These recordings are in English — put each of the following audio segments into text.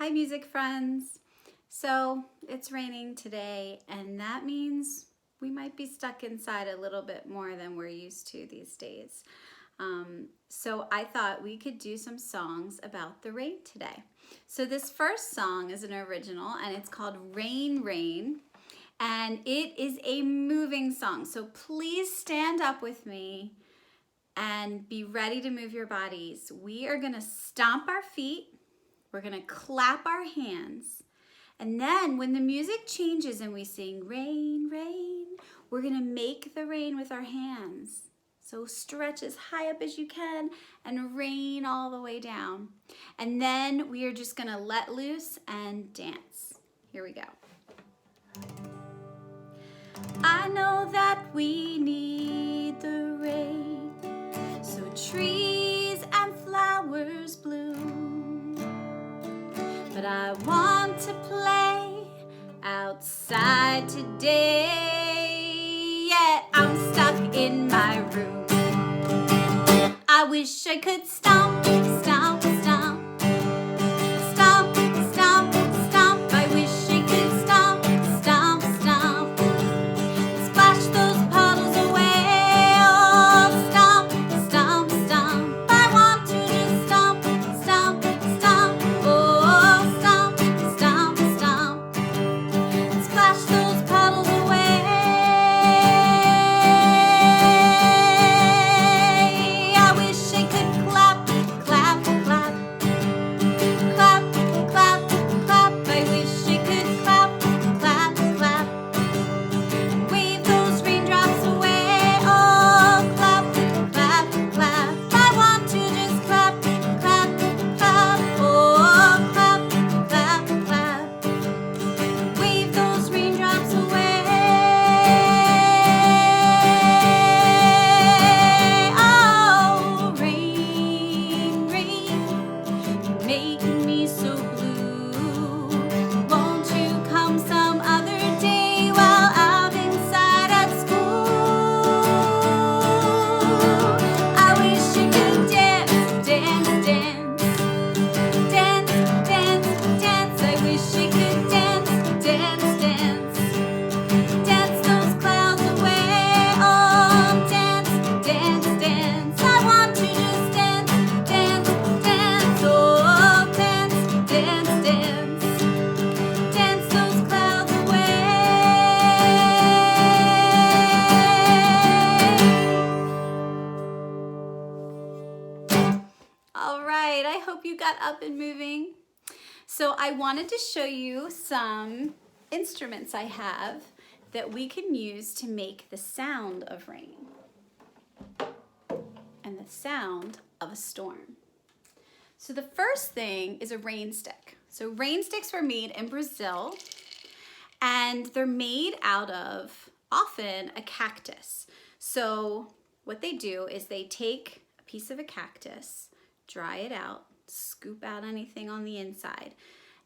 Hi music friends. So it's raining today and that means we might be stuck inside a little bit more than we're used to these days. So I thought we could do some songs about the rain today. So this first song is an original and it's called Rain Rain, and it is a moving song. So please stand up with me and be ready to move your bodies. We are gonna stomp our feet. We're gonna clap our hands. And then when the music changes and we sing rain, rain, we're gonna make the rain with our hands. So stretch as high up as you can and rain all the way down. And then we are just gonna let loose and dance. Here we go. I know that we need the rain, so trees and flowers bloom. But I want to play outside today, yet I'm stuck in my room. I wish I could stomp, stomp, stomp, stomp, stomp, stomp. I wish I could stomp, stomp, stomp, splash those puddles away. Oh, stomp, stomp, stomp. I want to just stomp, stomp, stomp. Oh, stomp, stomp, stomp, splash those puddles away. I wish I could clap, clap, clap, clap, clap, clap. I wish I could clap, clap, clap, wave those raindrops away. Oh, clap, clap, clap. I want to just clap, clap, clap. Oh, clap, clap, clap, wave those raindrops away. Oh, rain, rain, you're making me so blue. Won't you come some other day while I'm inside at school? I wish I could dance, dance, dance, dance, dance, dance. I wish I could dance, dance, dance, dance those clouds away. Oh, dance, dance, dance. I want to just dance, dance, dance. Oh, dance, dance, dance, dance those clouds away. All right, I hope you got up and moving. So I wanted to show you some instruments I have that we can use to make the sound of rain and the sound of a storm. So the first thing is a rainstick. So rainsticks were made in Brazil, and they're made out of often a cactus. So what they do is they take a piece of a cactus, dry it out, scoop out anything on the inside.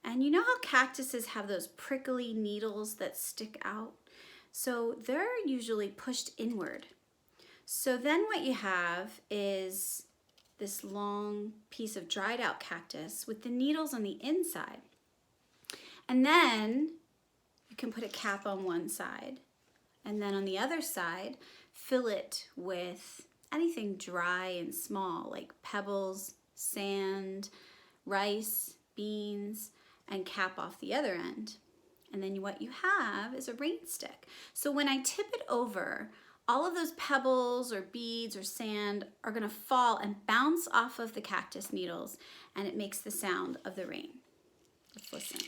And you know how cactuses have those prickly needles that stick out? So they're usually pushed inward. So then what you have is this long piece of dried out cactus with the needles on the inside. And then you can put a cap on one side, and then on the other side, fill it with anything dry and small, like pebbles, sand, rice, beans, and cap off the other end. And then what you have is a rainstick. So when I tip it over, all of those pebbles or beads or sand are gonna fall and bounce off of the cactus needles, and it makes the sound of the rain. Let's listen.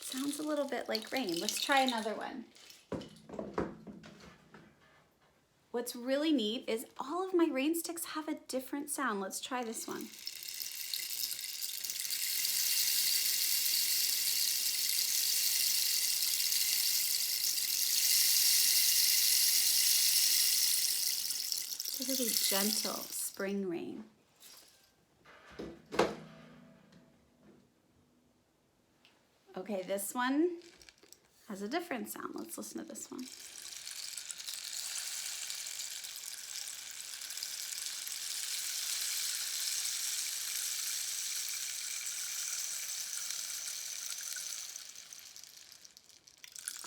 Sounds a little bit like rain. Let's try another one. What's really neat is all of my rain sticks have a different sound. Let's try this one. It's a really gentle spring rain. Okay, this one has a different sound. Let's listen to this one.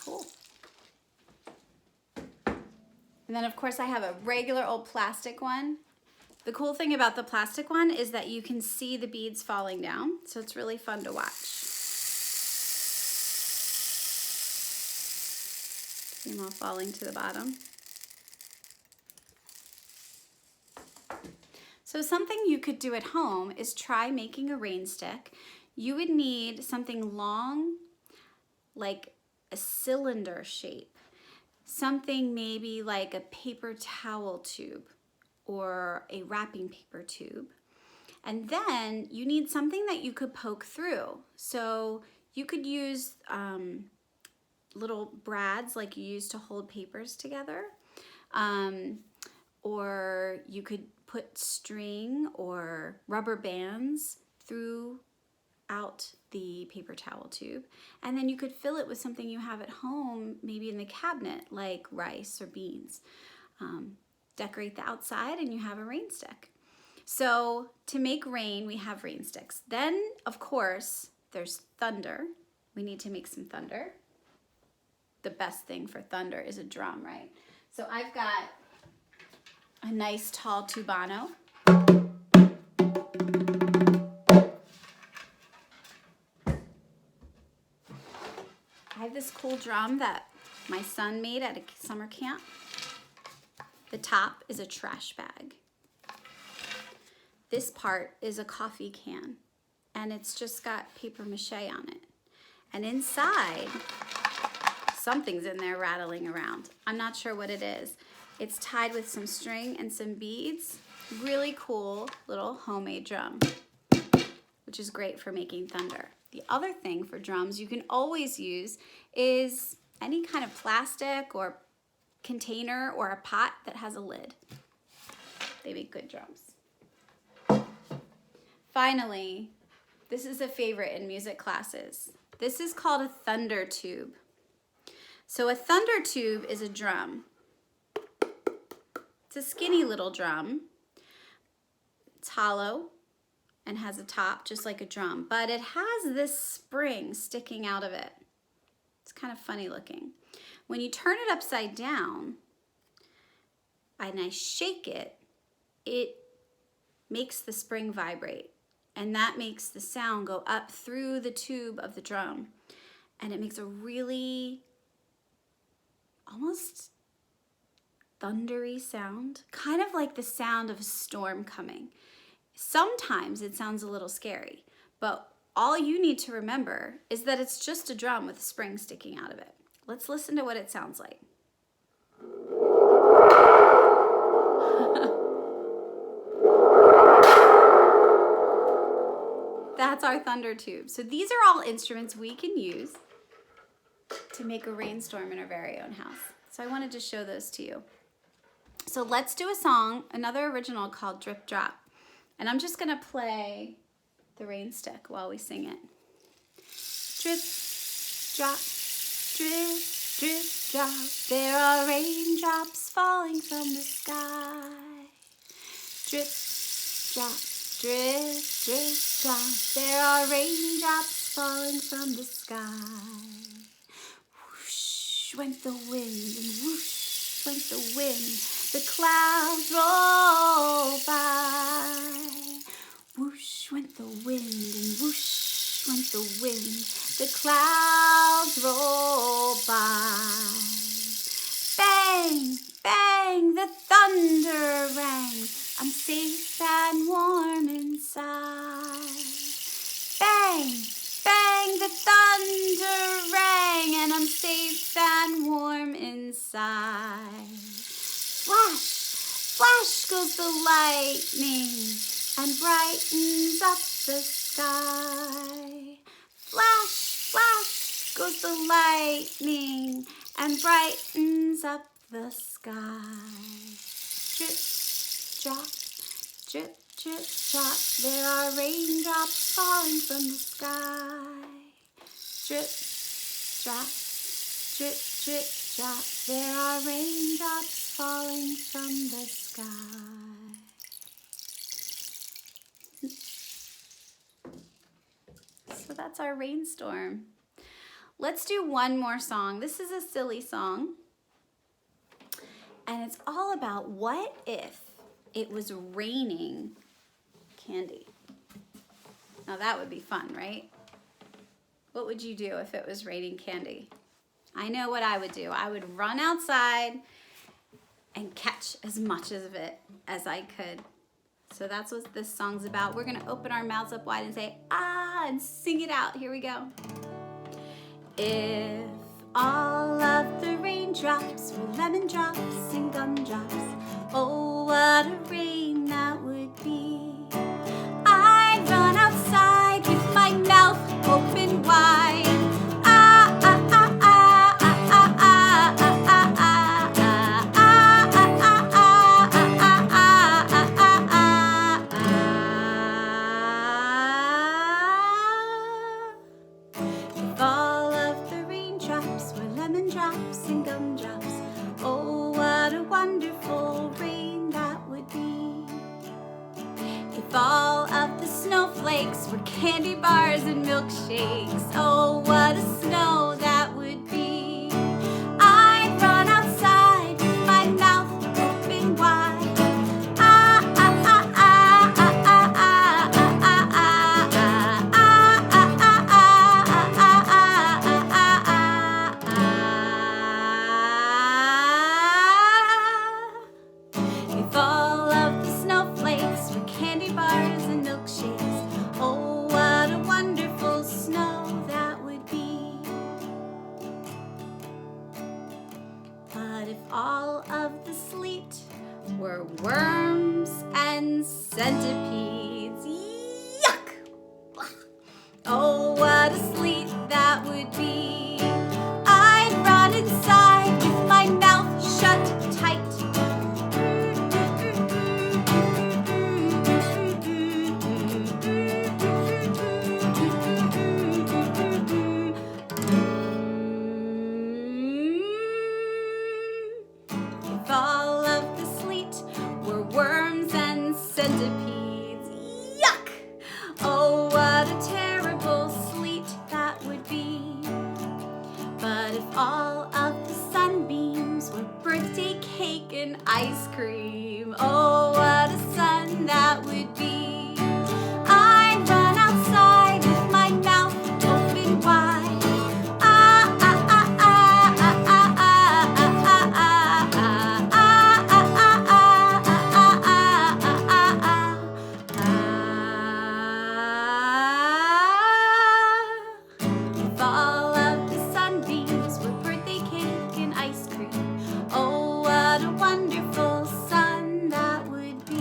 Cool. And then of course I have a regular old plastic one. The cool thing about the plastic one is that you can see the beads falling down, so it's really fun to watch. See them all falling to the bottom. So something you could do at home is try making a rain stick. You would need something long, like a cylinder shape. Something maybe like a paper towel tube or a wrapping paper tube. And then you need something that you could poke through. So you could use little brads like you use to hold papers together. Or you could put string or rubber bands throughout the paper towel tube. And then you could fill it with something you have at home, maybe in the cabinet, like rice or beans. Decorate the outside and you have a rain stick. So to make rain, we have rain sticks. Then, of course, there's thunder. We need to make some thunder. The best thing for thunder is a drum, right? So I've got a nice tall tubano. I have this cool drum that my son made at a summer camp. The top is a trash bag. This part is a coffee can, and it's just got paper mache on it. And inside, something's in there rattling around. I'm not sure what it is. It's tied with some string and some beads. Really cool little homemade drum, which is great for making thunder. The other thing for drums you can always use is any kind of plastic or container or a pot that has a lid. They make good drums. Finally, this is a favorite in music classes. This is called a thunder tube. So a thunder tube is a drum. It's a skinny little drum. It's hollow and has a top just like a drum, but it has this spring sticking out of it. It's kind of funny looking. When you turn it upside down and I shake it, it makes the spring vibrate, and that makes the sound go up through the tube of the drum, and it makes a really almost thundery sound, kind of like the sound of a storm coming. Sometimes it sounds a little scary, but all you need to remember is that it's just a drum with a spring sticking out of it. Let's listen to what it sounds like. That's our thunder tube. So these are all instruments we can use to make a rainstorm in our very own house. So I wanted to show those to you. So let's do a song, another original called Drip Drop. And I'm just gonna play the rain stick while we sing it. Drip, drop, drip, drip, drop. There are raindrops falling from the sky. Drip, drop, drip, drip, drop. There are raindrops falling from the sky. Whoosh went the wind and whoosh went the wind. The clouds roll by. Whoosh went the wind and whoosh went the wind. The clouds roll by. Bang, bang, the thunder rang. I'm safe and warm inside. Bang, bang, the thunder rang, and I'm safe and warm inside. Flash, flash goes the lightning and brightens up the sky. Flash, flash goes the lightning and brightens up the sky. Drip, drop, drip, drip, drop. There are raindrops falling from the sky. Drip, drop, drip, drip, drop. There are raindrops falling from the sky. So that's our rainstorm. Let's do one more song. This is a silly song. And it's all about what if it was raining candy. Now that would be fun, right? What would you do if it was raining candy? I know what I would do. I would run outside and catch as much of it as I could. So that's what this song's about. We're gonna open our mouths up wide and say, ah, and sing it out. Here we go. If all of the raindrops were lemon drops and gumdrops, oh, what a rain that would be. I'd run outside with my mouth open wide. Ah, ah, ah, ah, ah, ah, ah, ah, ah, ah, ah, ah, ah, ah, ah, ah, ah. If all of the raindrops were lemon drops and gumdrops, oh, what a wonderful rain that would be. If all of the snowflakes were candy bars and milkshakes, oh, what a snow that would be. I'd run outside with my mouth open wide. Ah, ah, ah, ah, ah, ah, ah, ah, ah, ah, ah, ah, ah, ah, ah, ah. If all of the snowflakes were candy bars and milkshakes, oh, what a wonderful snow that would be. But if all of the sleet were worms and centipedes, yuck! Oh, what a sleet that would be. I'd run inside with my mouth shut tight. If all of the sleet were worms and centipedes, yuck! Oh, what a terrible sleet that would be. But if all of the sunbeams were birthday cake and ice cream, oh, what a sun that would be. I'd run outside with my mouth open wide. Ah, ah, ah, ah, ah, ah, ah, ah, ah, ah, ah, ah, ah, ah, ah. If all of the sunbeams were birthday cake and ice cream, oh, what a wonderful sun that would be.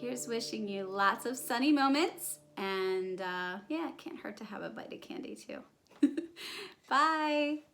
Here's wishing you lots of sunny moments, and yeah, it can't hurt to have a bite of candy too. Bye.